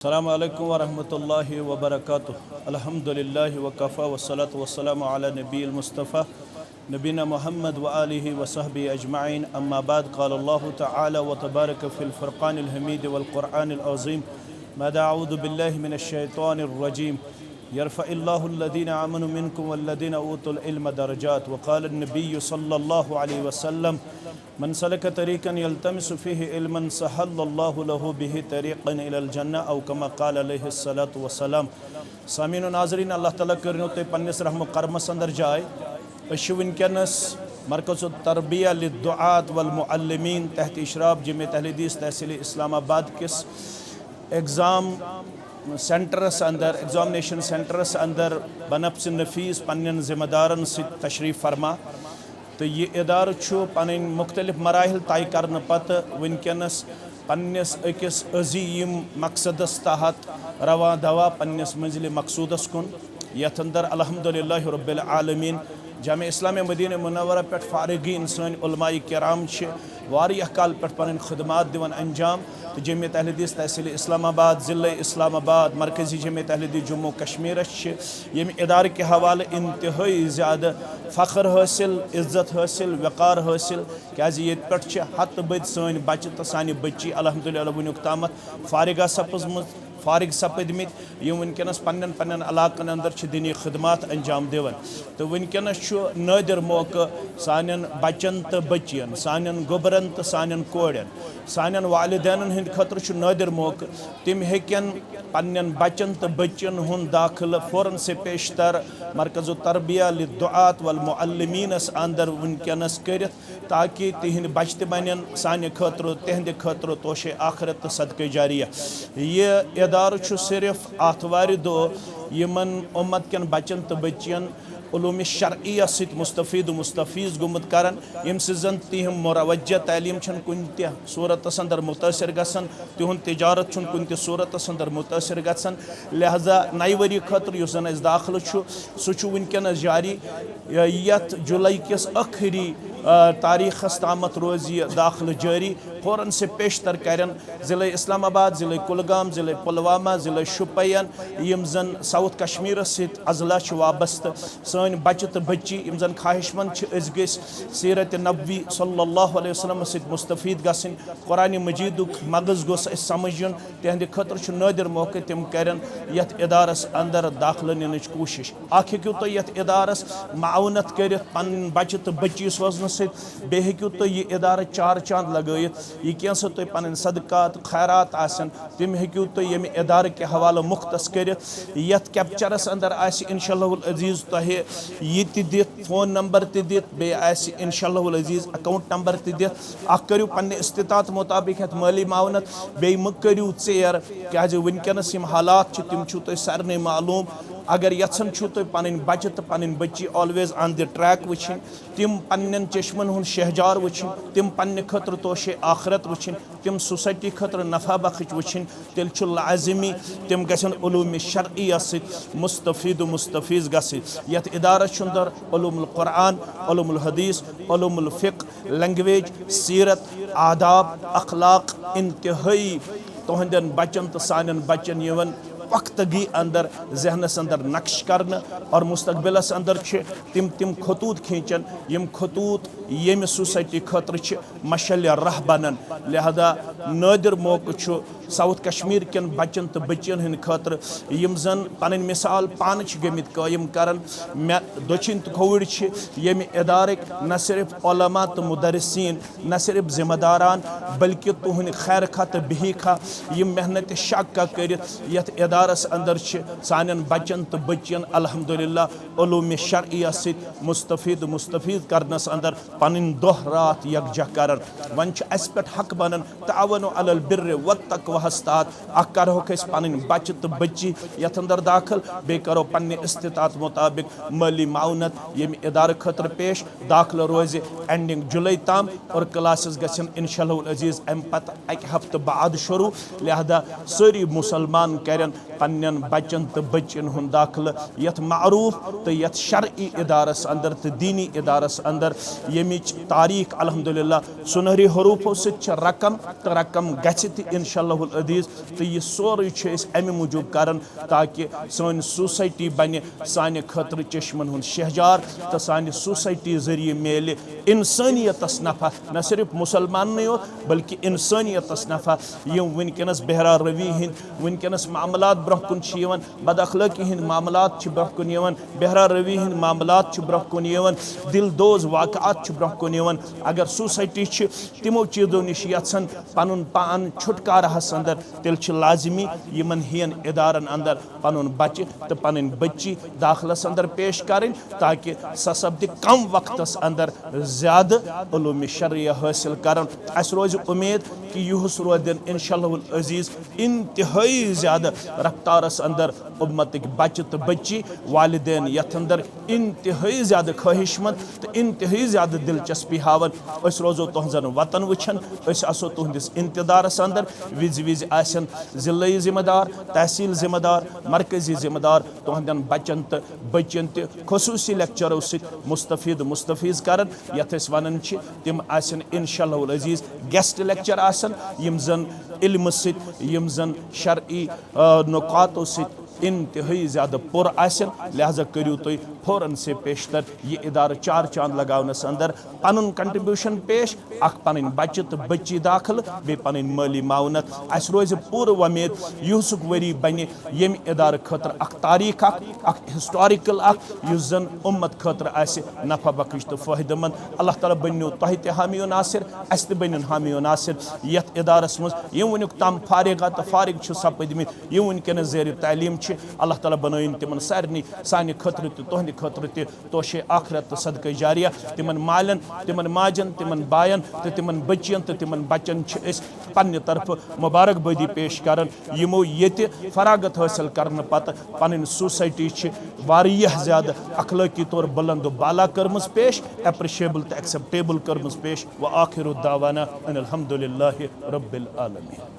अस्सलामु अलैकुम वरहमतुल्लाहि वबरकातुहू। अल्हम्दुलिल्लाहि वकफ़ा वस्सलातु वस्सलामु अला नबील मुस्तफ़ा नबीना मुहम्मद व आलिहि व सहबी अजमाइन। अम्मा बाद क़ाल अल्लाहु तआला व तबारक फ़िल फ़ुरक़ानिल हमीद वल क़ुरआनिल अज़ीम बअद अऊज़ु बिल्लाहि मिनश शैतानिर रजीम यरफ़इल्लाहु अल्लज़ीना आमनु मिनकुम वल्लज़ीना ऊतुल इल्म दरजात व क़ाल अन्नबिय्यु सल्लल्लाहु अलैहि वसल्लम मन सलक तरीक़न यल्तमिसु फ़ीहि इल्मन सहल्लल्लाहु लहु बिहि तरीक़न इलल जन्नह औ कमा क़ाल अलैहिस्सलातु वस्सलाम। सामीन व नाज़रीन, अल्लाह ताला करिनो तुह पन्निस रहम करमस अंदर जाय। अश वनकस मरकज़ तरबिया लिद्दुआत वल मुअल्लिमीन तहत इशराफ जमियत अहले हदीस तहसील इस्लामाबाद किस एग्ज़ाम सेंटरस अंदर एग्जामिनेशन सेंटरस अंदर बनफ्स नफीस पन्न जिम्मेदारन से तशरीफ़ फरमा। तो यह इदार पन मुख्तलिफ मराहिल तय करने पत वनकस पन्निस अकिस अजीम मकसदस तहत रवा दवा पन्निस मंजिल मकसूदस कुन यथ अंदर अल्हम्दुलिल्लाहि रब्बिल आलमीन जामे इस्लामिया मदीना मुनव्वरा पे फारिगीन सन उलमाए किराम वारियाह काल पे पन खदमात दिवन अंजाम। तो जमियत अहले हदीस तहसील इस्लामाबाद ज़िला इस्लामाबाद मरकज़ी जमियत अहले हदीस जम्मू कश्मीर यम इदारे के हवाले इंतहाई ज़्यादा फ़ख्र हासिल, इज़्ज़त हासिल, वक़ार हासिल क्या ये पे हत बद सन बच्चे तो सान बच्ची अल्हम्दुलिल्लाह वुनुक तामत फारिग सपदमित यम वनकस पन्न पन्न इलाकन अंदर दीनी खदमात अंजाम दिवन। तो वनकस नादिर मौका सान बच्चन तो बच्चियन, सान गोबरन तो सान कोड़न, सान वालिदैन हंद खतर नादिर मौका तम हेकन पन्न बच्चन तो बच्चियन हुन दाखिल फ़ौरन से पेशतर मरकज़ तरबिया लिद्दुआत वल मुअल्लिमीनस अंदर वनकस कर ताकि तिहंद बच बन सान खतर तिहंद खतर तोशे आखरत सदक़े जारिया। ये इदार सिर्फ आतवार दो यमन उम्मत कन बच्चन तो बच्चियन उलूम शरइया सत मुस्तफ़ीज़ गुमुत करान यम जन तिहम मुरवज्जा तालीम कुन सूरतस अंदर मुतासर गसन, तिहुंद तिजारत कुन सूरतस अंदर मुतासर गसन। लिहाजा नई वरी खतर उस जन दाखिल सह वनकस जारी यथ जुलाई किस आखिरी तारीखस तामत रोज यह दाखिल जारी। फ़ौरन से पेशतर करन ज़िले इस्लामाबाद, ज़िले कुलगाम, ज़िले पुलवामा, ज़िले शुपियन यम जन साउथ कश्मीर सत अजला वाबस्त सन बच्चे तो बच्ची यम जन ख्वाहिशमंद गस सीरत नबवी सल्लल्लाहु अलैहि वसल्लम सत मुस्तफ़ीद गसन, कुरान मजीदुक मगज़ गोस समझन, तिहंद खतर नादिर मौके तम करन यथ इदारस अंदर दाखिल निनच कोशिश। अख हेकु तुह यथ इदारस मावनत कर पन बच्चे तो बच्ची सोजन सत बे हेकु तुह यह इदार चार चांद लगत यह कैसा तुह पन सदकात खैरात आसन तम हेकु तुह यम इदार के हवाले मुख्तस कर यथ कैप्चरस अंदर इंशाअल्लाहुल अज़ीज़ तुह यह दित फ़ोन नंबर दित बे इंशाअल्लाहुल अज़ीज़ अकाउंट नंबर दित अख करियो पन्ने इस्तिताअत मुताबिक यथ माली मावनत बे मह करियो ेर क्या वनकस यम हालात तम तुह सारे मालूम। अगर यछन तुह पन बच्चे तो पन बच्ची ऑलवेज ऑन द ट्रैक वुन तम पन्न चश्मन हुन शहजार वुन तम पन्ने खतर तोशे आखरत वुन तम सोसाइटी खतर नफ़ा बख्श वुन तेल लाजिमी तम गसन उलूम शरइया सत मुस्तफ़ीज़ गसन। यथ इदारस अंदर उलूमुल कुरान, उलूमुल हदीस, उलूमुल फ़िक़्ह, लैंग्वेज, सीरत, आदाब, अखलाक इंतहाई तुहंदन बच्चन तो सान बच्चन यवन वक्तगी अंदर जहनस अंदर नक्श करना और मुस्तकबिलस अंदर तिम खतूत खींचन यम खतूत यम सोसाइटी खतर मशल राह बनन। लिहाजा नादिर मौका साउथ कश्मीर कन बच्चन तो बच्चियन हंद खतर यम जन पन मिसाल पान गमित कायम करन। मे दक्षिण खोवड़ यम इदारक न सिर्फ उलमा तो मुदरसीन न सिर्फ जिम्मेदारान बल्कि तुहंद खैर खा तो बिही खा यम मेहनत शक्का कर यथ इदारस अंदर सान बच्चन तो बच्चियन अल्हम्दुलिल्लाह उलूम शरइया सत मुस्तफ़ीज़ करनस अंदर पन दोह रात यकजा करन। वन अस पे हक बनन तावनु अलल बिर्र वत्तक़्वहस तहत अख करो पन बच्चे तो बच्ची यथ अंदर दाखिल बे करो पन्ने इस्तिताअत मुताबिक माली मावनत यम इदार खतर पेश दाखिल रोज एंडिंग जुलाई ताम और क्लासेस गसन इंशाअल्लाहुल अज़ीज़ अम पत अक हफ्ते बाद शुरू। लिहाजा सारी मुसलमान करन पन्नन बच्चन तो बच्चन हुंद दाखिल यथ मारूफ तो यथ शरई इदारस अंदर तो दीनी इदारस अंदर यमिच तारीख अल्हम्दुलिल्लाह सुनहरी हरूफों से रकम तो रकम गि इंशाअल्लाहुल अज़ीज़ तो यह सोरे अमे मूजूब कर ताकि सन सोसाइटी बन साने खतर चश्मन हुंद शहजार तो साने सोसाइटी जरिए मेल इंसानियतस नफ़ा न सिर्फ मुसलमान योत बल्कि इंसानियतस नफ़ा यम वनकस बहरा रवी हंद वनकस मामलात ब्रोह कुन बद अखलाकी हंद मामलात ब्रोह कुन बहरा रवी हंद मामलात ब्रोह कुन दिल दोज वाक़ात ब्रोह कुन अगर सोसाइटी तिमो चीज़ों नश यन पन पान छुटकारहस अंदर तेल लाजमी यमन हियन इदारन अंदर पन बच्चे तो पन बच्ची दाखिलस अंदर पेश करें ताकि सह सपद कम वक्तस अंदर ज़्यादा उलूम शरिया हासिल कर रोज उम्मीद कि युस रोदन इंशाअल्लाहुल अज़ीज़ इंतहाई ज़्यादा रफ्तारस अंदर उम्मत बच्चे तो बच्ची वालिदैन यथ अंदर इंतहाई ज़्यादा ख्वाहिशमंद तो इंतहाई ज़्यादा दिलचस्पी हावन रोजो तुहजन वतन वुछन आसो तुहंदिस इंतदारस अंदर विज विज आसन जिले जिम्मेदार तहसील जिम्मेदार मरकजी जिम्मेदार तुहंदन बच्चन तो बच्चन तो खसूसी लेक्चरों सत मुस्तफीज कर यथ वन तिम आसन इंशाअल्लाहुल अज़ीज़ गेस्ट लेक्चर आसन यम जन इल्म यम जन शरई नुकातों इंतहाई ज़्यादा पुर आसन लिहाजा करियो तुम फौरन से पेशतर यह इदार चार चांद लगावनस अंदर पन कंट्रीब्यूशन पेश अख पन बच्चे तो बच्ची दाखिल बे पन माली मावनत अस रोज पूर वमेद युसुक वरी बन यम इदार खतर अख तारीख अख हिस्टोरिकल अख युस जन उम्मत खतर आसे नफा बख्श तो फायदेमंद अल्लाह ताला बनो तह ते हामी नासिर अस ते बन हामी नासिर यथ इदारस मज यम वनुक तम फारिग तो फारिग सपदमित यम वनकन ज़ेर तालीम अल्लाह ताला बनोइन तिमन सारनी सानि खतर तो तुहंद खतर तोशे आखरत तो सदक़े जारिया तिमन मालन तिमन माजन तिमन बायन तो तिमन बच्चियन तो तिमन बच्चन पन्ने तरफ मुबारकबादी पेश कर यमो ये फरागत हासिल करने पत पन सोसाइटी वारियाह ज़्यादा अखलाकी तौर बुलंद बाला कर्मस पेश एप्रिशिएबल तो एक्सेप्टेबल कर्मस पेश व आखिर दावाना अनिल हम्दुलिल्लाहि रब्बिल आलमीन।